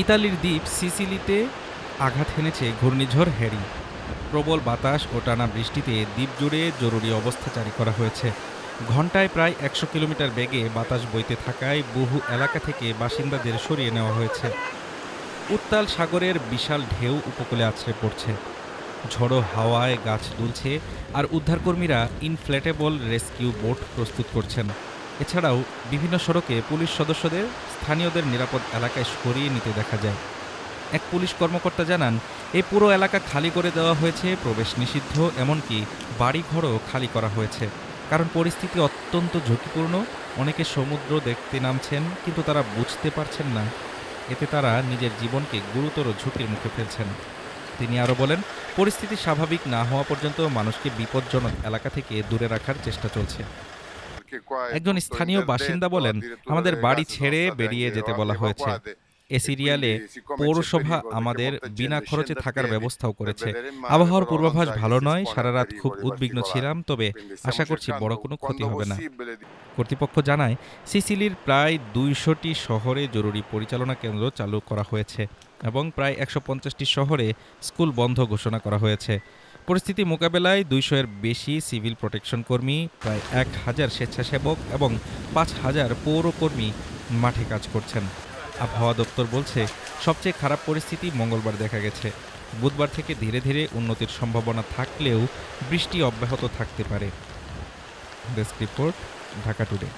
ইতালির দ্বীপ সিসিলিতে আঘাত হেনেছে ঘূর্ণিঝড় হ্যারি। প্রবল বাতাস ও টানা বৃষ্টিতে দ্বীপ জুড়ে জরুরি অবস্থা জারি করা হয়েছে। ঘন্টায় প্রায় ১০০ কিলোমিটার বেগে বাতাস বইতে থাকায় বহু এলাকা থেকে বাসিন্দাদের সরিয়ে নেওয়া হয়েছে। উত্তাল সাগরের বিশাল ঢেউ উপকূলে আছড়ে পড়ছে। ঝড়ো হাওয়ায় গাছ দুলছে, আর উদ্ধারকর্মীরা ইনফ্ল্যাটেবল রেস্কিউ বোট প্রস্তুত করছেন। এছাড়াও বিভিন্ন সড়কে পুলিশ সদস্যদের স্থানীয়দের নিরাপদ এলাকায় সরিয়ে নিতে দেখা যায়। এক পুলিশ কর্মকর্তা জানান, এই পুরো এলাকা খালি করে দেওয়া হয়েছে, প্রবেশ নিষিদ্ধ, এমনকি বাড়িঘরও খালি করা হয়েছে। কারণ পরিস্থিতি অত্যন্ত ঝুঁকিপূর্ণ। অনেকে সমুদ্র দেখতে নামছেন, কিন্তু তারা বুঝতে পারছেন না এতে তারা নিজের জীবনকে গুরুতর ঝুঁকির মুখে ফেলছেন। তিনি আরও বলেন, পরিস্থিতি স্বাভাবিক না হওয়া পর্যন্ত মানুষকে বিপজ্জনক এলাকা থেকে দূরে রাখার চেষ্টা চলছে। Perché qua è একজন tutto স্থানীয় বাসিন্দা interdetto, বলেন, addirittura আমাদের delle বাড়ি case sono ছেড়ে state বেরিয়ে anche যেতে বলা হয়েছে। evacuate এ e সিরিয়ালে quindi siccome c'è পৌরসভা pericolo perché আমাদের molta বিনা gente খরচে scende a থাকার piedi ব্যবস্থাও per করেছে। vedere il mare, আবহাওয়ার però non পূর্বাভাস sa che ভালো si নয়, espone a সারা রাত খুব pericoli উদ্বিগ্ন particolari. ছিলাম, তবে Quindi stiamo আশা করছি cercando বড় কোনো ক্ষতি quando হবে না। possibile di কর্তৃপক্ষ জানায়, সিসিলির প্রায় ২০০টি শহরে জরুরি পরিচালনা কেন্দ্র চালু করা হয়েছে এবং প্রায় ১৫০টি শহরে স্কুল বন্ধ ঘোষণা করা হয়েছে। পরিস্থিতি মোকাবেলায় ২০০-এর বেশি সিভিল প্রোটেকশন কর্মী, প্রায় ১,০০০ স্বেচ্ছাসেবক এবং ৫,০০০ পৌরকর্মী মাঠে কাজ করছেন। আবহাওয়া দপ্তর বলছে, সবচেয়ে খারাপ পরিস্থিতি মঙ্গলবার দেখা গেছে। বুধবার থেকে ধীরে ধীরে উন্নতির সম্ভাবনা থাকলেও বৃষ্টি অব্যাহত থাকতে পারে। Desk report, Dhaka today.